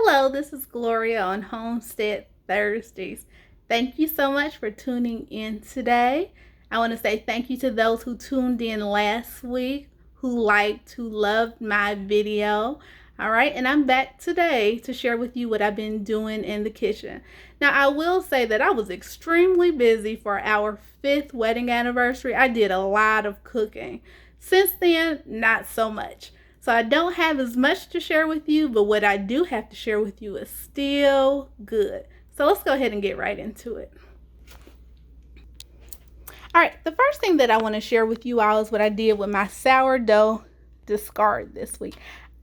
Hello, this is Gloria on Homestead Thursdays. Thank you so much for tuning in today. I want to say thank you to those who tuned in last week, who liked, who loved my video. All right, and I'm back today to share with you what I've been doing in the kitchen. Now, I will say that I was extremely busy for our 5th wedding anniversary. I did a lot of cooking. Since then, not so much. So I don't have as much to share with you, but what I do have to share with you is still good. So let's go ahead and get right into it. All right, the first thing that I want to share with you all is what I did with my sourdough discard this week.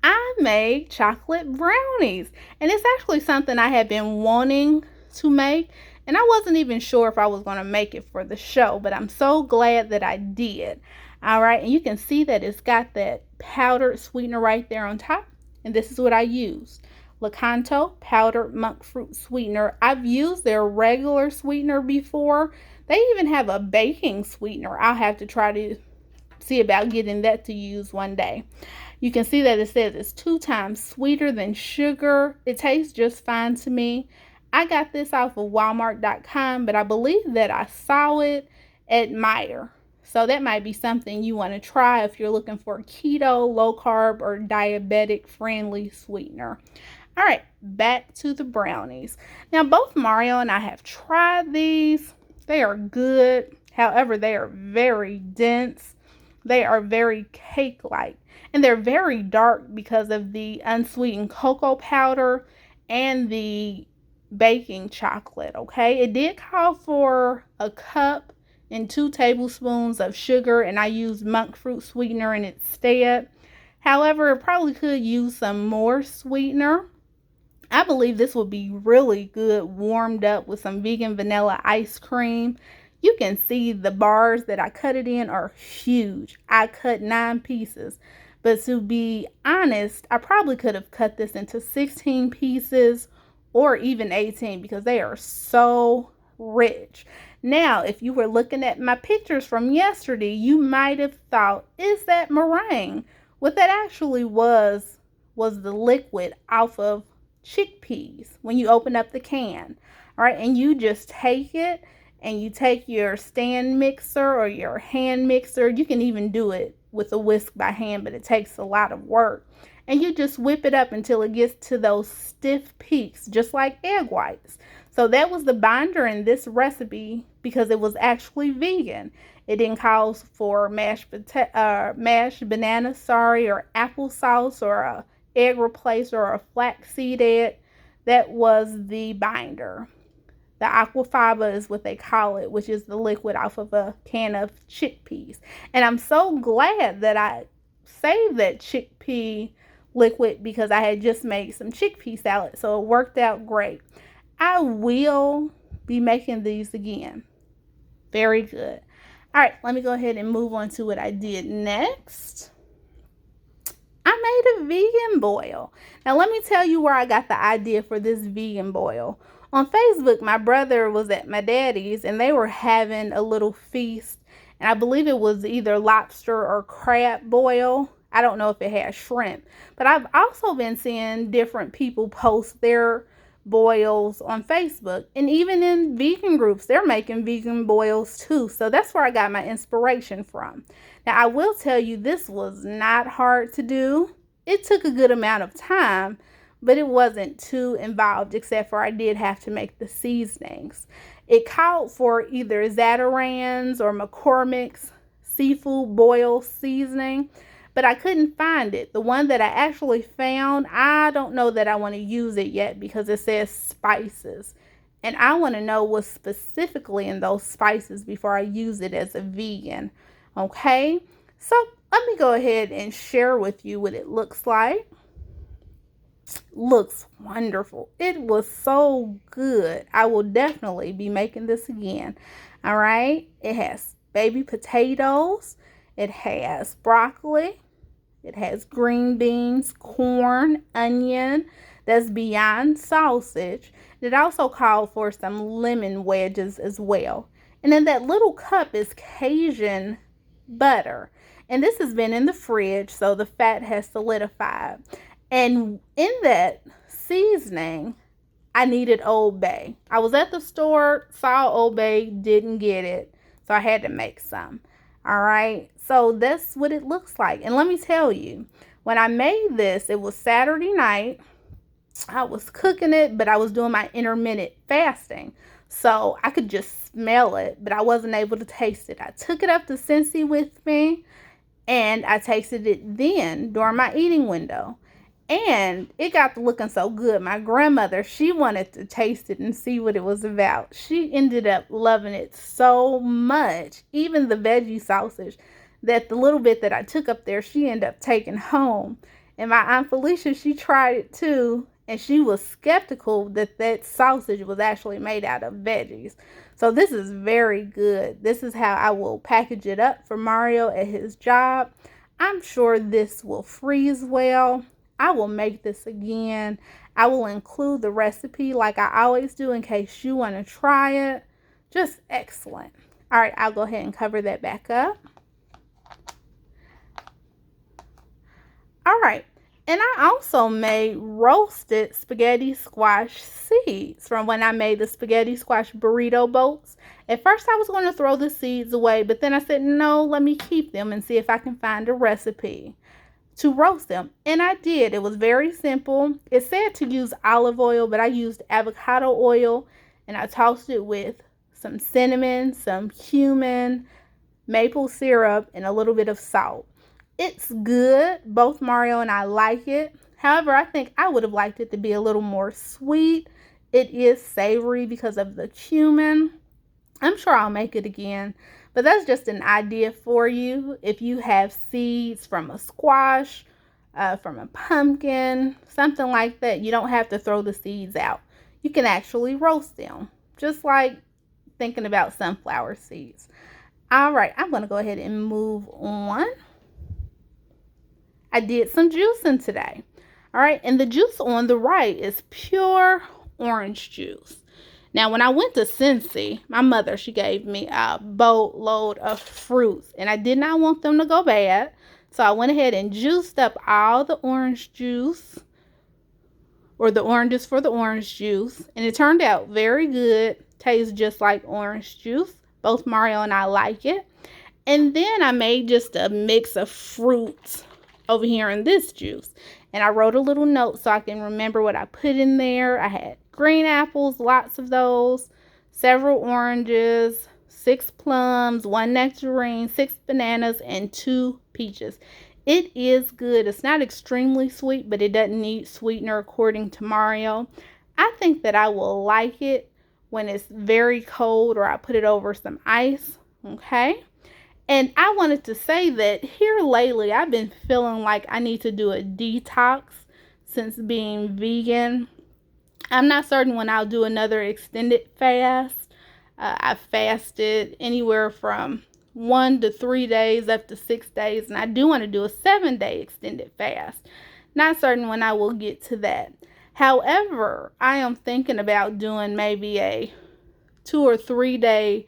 I made chocolate brownies, and it's actually something I had been wanting to make, and I wasn't even sure if I was going to make it for the show, but I'm so glad that I did. All right, and you can see that it's got that powdered sweetener right there on top, and this is what I used. Lakanto powdered monk fruit sweetener. I've used their regular sweetener before. They even have a baking sweetener. I'll have to try to see about getting that to use one day. You can see that it says it's 2 times sweeter than sugar. It tastes just fine to me. I got this off of Walmart.com, but I believe that I saw it at Meijer. So that might be something you want to try if you're looking for keto, low carb, or diabetic friendly sweetener. All right, back to the brownies. Now, both Mario and I have tried these. They are good. However, they are very dense. They are very cake-like. And they're very dark because of the unsweetened cocoa powder and the baking chocolate, okay? It did call for a cup and 2 tablespoons of sugar, and I used monk fruit sweetener in its stead. However, it probably could use some more sweetener. I believe this would be really good warmed up with some vegan vanilla ice cream. You can see the bars that I cut it in are huge. I cut 9 pieces. But to be honest, I probably could have cut this into 16 pieces or even 18 because they are so rich. Now, if you were looking at my pictures from yesterday, you might have thought, is that meringue? What that actually was the liquid off of chickpeas when you open up the can. All right, and you just take it and you take your stand mixer or your hand mixer. You can even do it with a whisk by hand, but it takes a lot of work. And you just whip it up until it gets to those stiff peaks, just like egg whites. So that was the binder in this recipe because it was actually vegan. It didn't call for mashed bananas, or applesauce, or a egg replacer, or a flaxseed egg. That was the binder. The aquafaba is what they call it, which is the liquid off of a can of chickpeas. And I'm so glad that I saved that chickpea liquid because I had just made some chickpea salad, so it worked out great. I will be making these again. Very good. All right, let me go ahead and move on to what I did next. I made a vegan boil. Now, let me tell you where I got the idea for this vegan boil. On Facebook, my brother was at my daddy's and they were having a little feast. And I believe it was either lobster or crab boil. I don't know if it had shrimp. But I've also been seeing different people post their boils on Facebook. And even in vegan groups, they're making vegan boils too. So that's where I got my inspiration from. Now, I will tell you, this was not hard to do. It took a good amount of time, but it wasn't too involved, except for I did have to make the seasonings. It called for either Zatarain's or McCormick's seafood boil seasoning, but I couldn't find it. The one that I actually found, I don't know that I want to use it yet because it says spices. And I want to know what's specifically in those spices before I use it as a vegan. Okay, so let me go ahead and share with you what it looks like. Looks wonderful. It was so good. I will definitely be making this again. All right, it has baby potatoes. It has broccoli. It has green beans, corn, onion. That's beyond sausage. It also called for some lemon wedges as well. And then that little cup is Cajun butter. And this has been in the fridge, so the fat has solidified. And in that seasoning, I needed Old Bay. I was at the store, saw Old Bay, didn't get it, so I had to make some. All right, so that's what it looks like. And let me tell you, when I made this, it was Saturday night. I was cooking it, but I was doing my intermittent fasting, so I could just smell it, but I wasn't able to taste it. I took it up to Cincy with me, and I tasted it then during my eating window. And it got to looking so good. My grandmother, she wanted to taste it and see what it was about. She ended up loving it so much, even the veggie sausage, that the little bit that I took up there, she ended up taking home. And my Aunt Felicia, she tried it too, and she was skeptical that that sausage was actually made out of veggies. So this is very good. This is how I will package it up for Mario at his job. I'm sure this will freeze well. I will make this again. I will include the recipe like I always do in case you want to try it. Just excellent. All right, I'll go ahead and cover that back up. All right, and I also made roasted spaghetti squash seeds from when I made the spaghetti squash burrito boats. At first, I was going to throw the seeds away, but then I said, no, let me keep them and see if I can find a recipe to roast them. And I did. It was very simple. It said to use olive oil, but I used avocado oil, and I tossed it with some cinnamon, some cumin, maple syrup, and a little bit of salt. It's good. Both Mario and I like it. However, I think I would have liked it to be a little more sweet. It is savory because of the cumin. I'm sure I'll make it again. But that's just an idea for you. If you have seeds from a squash, from a pumpkin, something like that, you don't have to throw the seeds out. You can actually roast them, just like thinking about sunflower seeds. All right, I'm going to go ahead and move on. I did some juicing today. All right, and the juice on the right is pure orange juice. Now, when I went to Cincy, my mother, she gave me a boatload of fruits, and I did not want them to go bad. So I went ahead and juiced up all the orange juice, or the oranges for the orange juice, and it turned out very good. Tastes just like orange juice. Both Mario and I like it. And then I made just a mix of fruits over here in this juice. And I wrote a little note so I can remember what I put in there. I had green apples, lots of those, several oranges, 6 plums, 1 nectarine, 6 bananas, and 2 peaches. It is good. It's not extremely sweet, but it doesn't need sweetener according to Mario. I think that I will like it when it's very cold or I put it over some ice. Okay. And I wanted to say that here lately, I've been feeling like I need to do a detox since being vegan. I'm not certain when I'll do another extended fast. I fasted anywhere from 1 to 3 days up to 6 days. And I do want to do a 7-day extended fast. Not certain when I will get to that. However, I am thinking about doing maybe a 2 or 3 day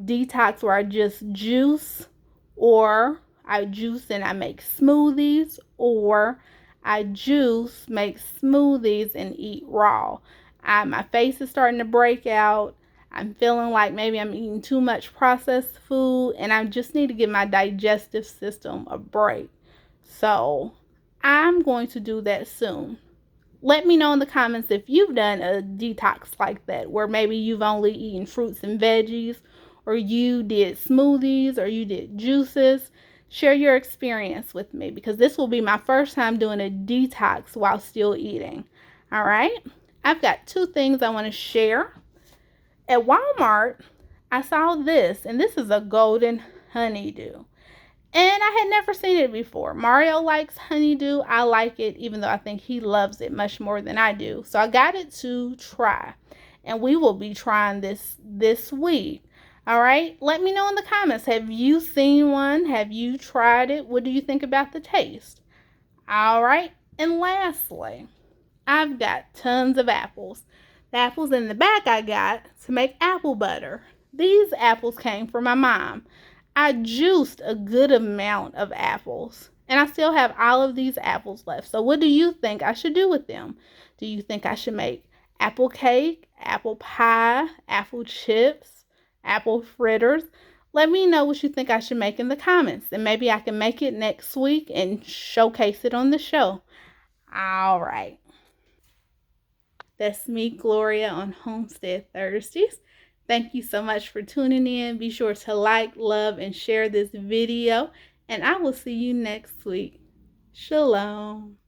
detox where I just juice, or I juice and I make smoothies, or I juice, make smoothies, and eat raw. My face is starting to break out. I'm feeling like maybe I'm eating too much processed food, and I just need to give my digestive system a break. So I'm going to do that soon. Let me know in the comments if you've done a detox like that, where maybe you've only eaten fruits and veggies, or you did smoothies, or you did juices. Share your experience with me, because this will be my first time doing a detox while still eating. All right, I've got 2 things I want to share. At Walmart, I saw this, and this is a golden honeydew. And I had never seen it before. Mario likes honeydew. I like it, even though I think he loves it much more than I do. So I got it to try. And we will be trying this week. All right? Let me know in the comments. Have you seen one? Have you tried it? What do you think about the taste? All right? And lastly, I've got tons of apples. The apples in the back I got to make apple butter. These apples came from my mom. I juiced a good amount of apples, And I still have all of these apples left. So what do you think I should do with them? Do you think I should make apple cake, apple pie, apple chips, apple fritters? Let me know what you think I should make in the comments, and maybe I can make it next week and showcase it on the show. All right. That's me, Gloria, on Homestead Thursdays. Thank you so much for tuning in. Be sure to like, love, and share this video, and I will see you next week. Shalom.